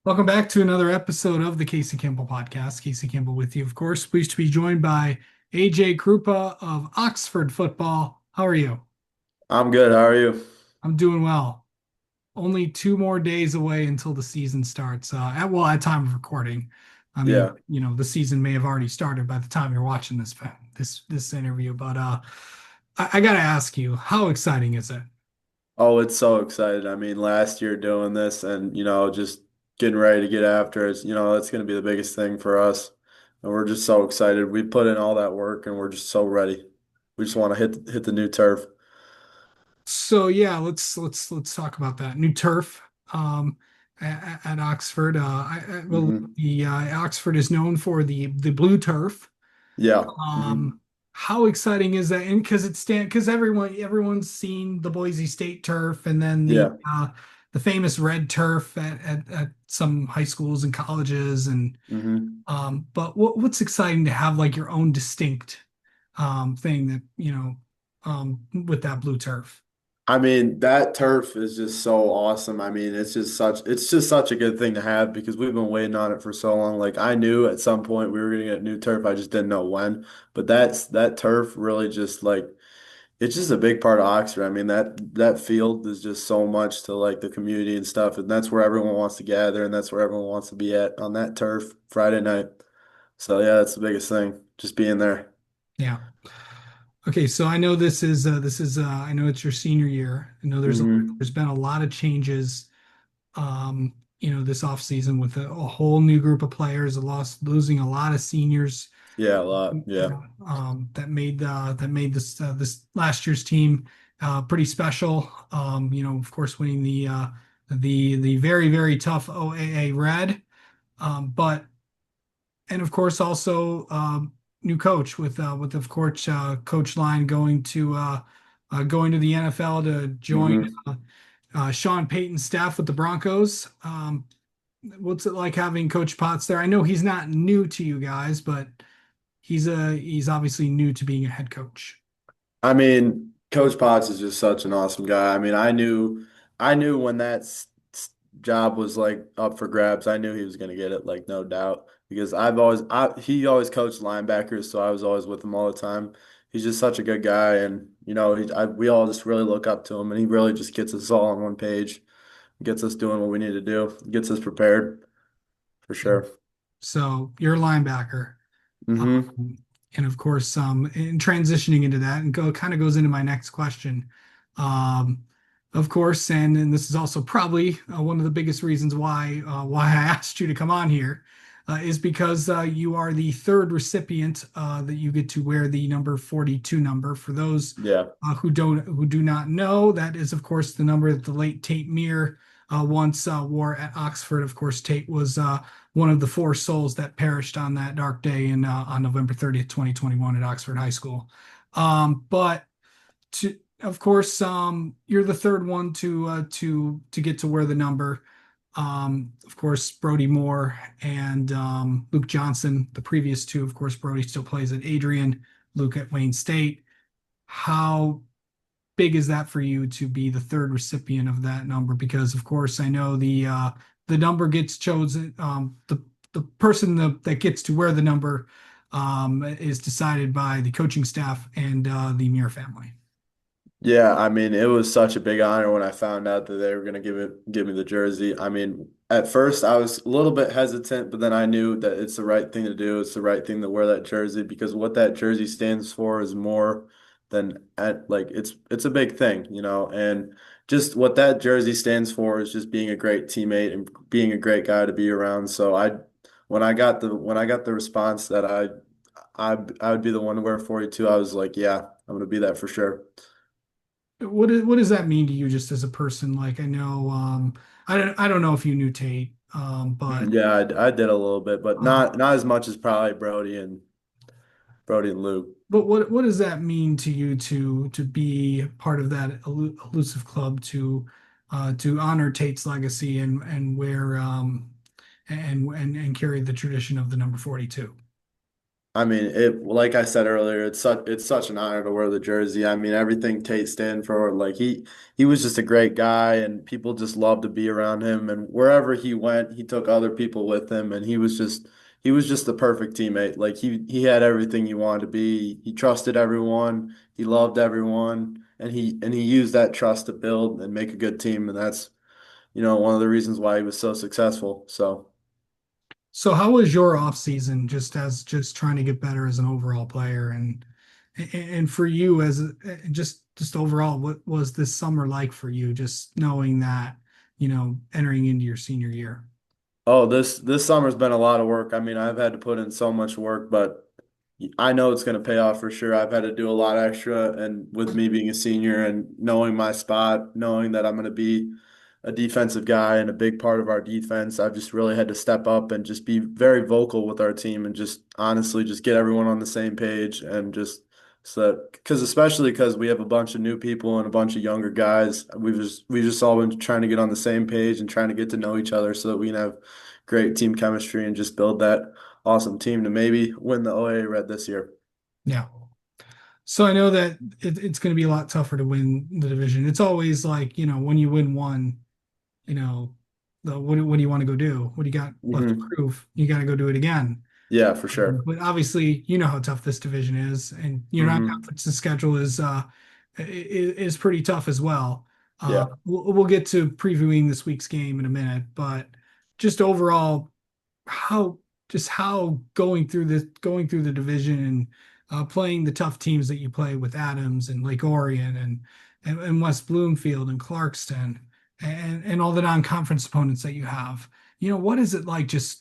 Welcome back to another episode of the Casey Campbell podcast. Casey Campbell with you, of course. Pleased to be joined by AJ Krupa of Oxford Football. How are you? I'm good. How are you? I'm doing well. Only 2 more days away until the season starts. At time of recording, I mean, Yeah. the season may have already started by the time you're watching this interview. But I got to ask you, how exciting is it? Oh, it's so excited. I mean, last year doing this and, just getting ready to get after it, that's going to be the biggest thing for us. And we're just so excited. We put in all that work and we're just so ready. We just want to hit the new turf. So yeah, let's talk about that new turf at Oxford. Well, Hmm. the Oxford is known for the blue turf. Yeah. Hmm. Um, how exciting is that? And because everyone's seen the Boise State turf, and then Yeah. the famous red turf at some high schools and colleges, and Hmm. but what's exciting to have like your own distinct thing that with that blue turf. I mean, that turf is just so awesome. I mean, it's just such a good thing to have because we've been waiting on it for so long. Like I knew at some point we were gonna get new turf. I just didn't know when. But that turf really just like it's just a big part of Oxford. I mean, that field is just so much to like the community and stuff, and that's where everyone wants to gather and that's where everyone wants to be at on that turf Friday night. So yeah, that's the biggest thing, just being there. Yeah. Okay, so I know I know it's your senior year. I know Hmm. there's been a lot of changes this offseason with a whole new group of players, losing a lot of seniors Yeah, a lot. Yeah. that made this last year's team pretty special. Of course winning the very, very tough OAA Red. But and of course also new coach with of course Coach Line going to the NFL to join Hmm. Sean Payton's staff with the Broncos. What's it like having Coach Potts there? I know he's not new to you guys, but he's obviously new to being a head coach. I mean, Coach Potts is just such an awesome guy. I mean, I knew when job was like up for grabs. I knew he was going to get it, like no doubt, because he always coached linebackers, so I was always with him all the time. He's just such a good guy, and we all just really look up to him, and he really just gets us all on one page, gets us doing what we need to do, gets us prepared for Yeah. sure. So you're a linebacker. Hmm. And of course, in transitioning into that, and go kind of goes into my next question. Um, of course, and this is also probably one of the biggest reasons why I asked you to come on here, is because you are the third recipient that you get to wear the number 42 number. For those Yeah. who do not know, that is of course the number that the late Tate Myre once wore at Oxford. Of course, Tate was one of the four souls that perished on that dark day on November 30th, 2021 at Oxford High School. But of course, you're the third one to get to wear the number. Of course, Brody Moore and Luke Johnson, the previous two. Of course, Brody still plays at Adrian, Luke at Wayne State. How big is that for you to be the third recipient of that number? Because of course I know the number gets chosen. The person that gets to wear the number is decided by the coaching staff and the Muir family. Yeah, I mean, it was such a big honor when I found out that they were going to give me the jersey. I mean, at first I was a little bit hesitant, but then I knew that it's the right thing to do. It's the right thing to wear that jersey because what that jersey stands for is more than like it's a big thing, and just what that jersey stands for is just being a great teammate and being a great guy to be around. So when I got the response that I would be the one to wear 42, I was like, yeah, I'm going to be that for sure. What does that mean to you just as a person? Like I know I don't know if you knew Tate, but Yeah, I did a little bit, but uh, not as much as probably Brody and Luke. but what does that mean to you to be part of that elusive club to honor Tate's legacy and wear and carry the tradition of the number 42? I mean, it like I said earlier, it's such an honor to wear the jersey. I mean, everything Tate stand for, like he was just a great guy, and people just loved to be around him. And wherever he went, he took other people with him, and he was just the perfect teammate. Like he had everything you wanted to be. He trusted everyone, he loved everyone, and he used that trust to build and make a good team. And that's, one of the reasons why he was so successful. So. So how was your off season just trying to get better as an overall player and for you as just overall, what was this summer like for you, just knowing that, entering into your senior year? Oh, this summer's been a lot of work. I mean, I've had to put in so much work, but I know it's going to pay off for sure. I've had to do a lot extra, and with me being a senior and knowing my spot, knowing that I'm going to be a defensive guy and a big part of our defense, I've just really had to step up and just be very vocal with our team and just honestly just get everyone on the same page and just so because especially because we have a bunch of new people and a bunch of younger guys, we just all been trying to get on the same page and trying to get to know each other so that we can have great team chemistry and just build that awesome team to maybe win the OA Red this year. Yeah. So I know that it's going to be a lot tougher to win the division. It's always like, when you win one, you know, what do you want to go do? What do you got left to Hmm. prove? You got to go do it again. Yeah, for sure. But obviously, you know how tough this division is, and your Hmm. non-conference schedule is pretty tough as well. Yeah. We'll get to previewing this week's game in a minute, but just overall, how how going through the division and playing the tough teams that you play with Adams and Lake Orion and West Bloomfield and Clarkston and all the non-conference opponents that you have. What is it like just,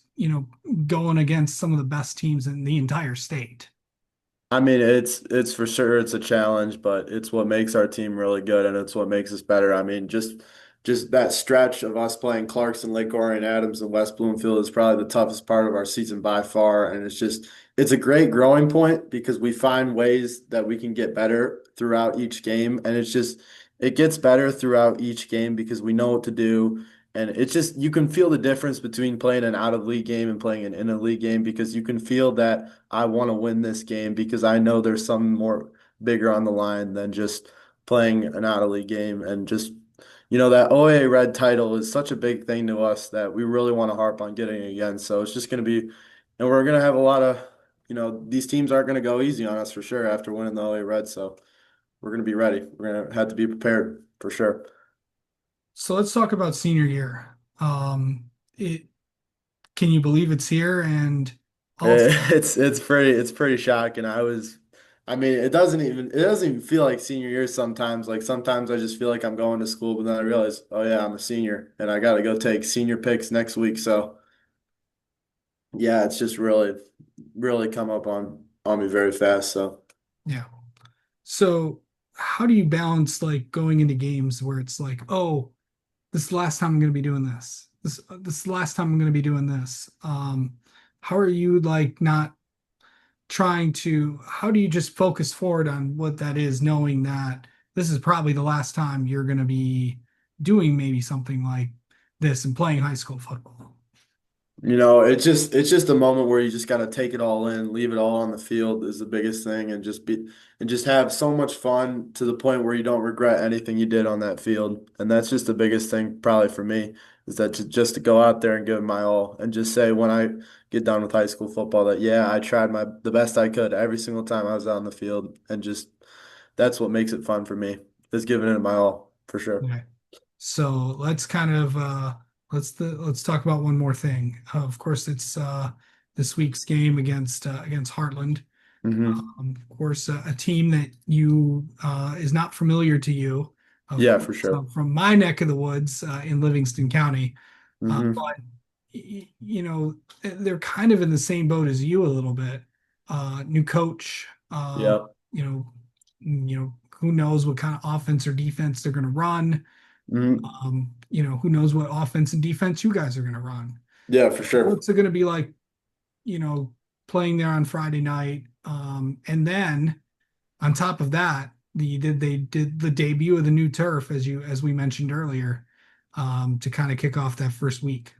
going against some of the best teams in the entire state? I mean, it's for sure it's a challenge, but it's what makes our team really good and it's what makes us better. I mean, just that stretch of us playing Clarkson, Lake Orion, Adams, and West Bloomfield is probably the toughest part of our season by far. And it's a great growing point because we find ways that we can get better throughout each game. And it gets better throughout each game because we know what to do. And it's just, you can feel the difference between playing an out of league game and playing an in a league game because you can feel that I want to win this game because I know there's some more bigger on the line than just playing an out of league game. And just, that OA Red title is such a big thing to us that we really want to harp on getting it again. So it's just going to be, and we're going to have a lot of, these teams aren't going to go easy on us for sure after winning the OA Red. So we're going to be ready. We're going to have to be prepared for sure. So let's talk about senior year. It Can you believe it's here? And also, It's pretty shocking. I mean, it doesn't even feel like senior year sometimes. Like sometimes I just feel like I'm going to school, but then I realize, oh yeah, I'm a senior and I got to go take senior picks next week. So yeah, it's just really come up on me very fast. So yeah. So how do you balance like going into games where it's like, oh, this is the last time I'm going to be doing this. This is the last time I'm going to be doing this. How are you like not trying to? How do you just focus forward on what that is, knowing that this is probably the last time you're going to be doing maybe something like this and playing high school football? it's just a moment where you just got to take it all in, leave it all on the field is the biggest thing, and just have so much fun to the point where you don't regret anything you did on that field. And that's just the biggest thing probably for me is that just to go out there and give it my all and just say when I get done with high school football that yeah, I tried the best I could every single time I was out on the field, and just that's what makes it fun for me is giving it my all for sure. Okay. So let's kind of let's talk about one more thing. Of course, it's this week's game against Heartland. Hmm. Of course, a team that you is not familiar to you, of Yeah, course, for sure. from my neck of the woods in Livingston County. Hmm. But they're kind of in the same boat as you a little bit. New coach, Yeah. you know, who knows what kind of offense or defense they're going to run. Hmm. Who knows what offense and defense you guys are going to run. Yeah, for sure. What's it going to be like, you know, playing there on Friday night? And then on top of that, they did the debut of the new turf as we mentioned earlier, to kind of kick off that first week.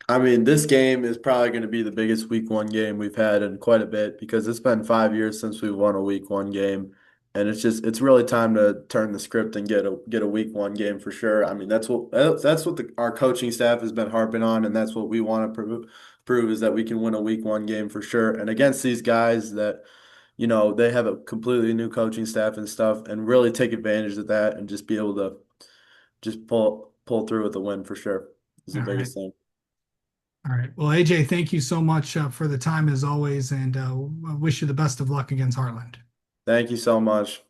I mean, this game is probably going to be the biggest week one game we've had in quite a bit because it's been 5 years since we won a week one game. And it's really time to turn the script and get a week one game for sure. I mean, that's what our coaching staff has been harping on, and that's what we want to prove is that we can win a week one game for sure. And against these guys that, they have a completely new coaching staff and stuff, and really take advantage of that and just be able to just pull through with the win for sure is All the right. biggest thing. All right. Well, AJ, thank you so much for the time as always, and I wish you the best of luck against Heartland. Thank you so much.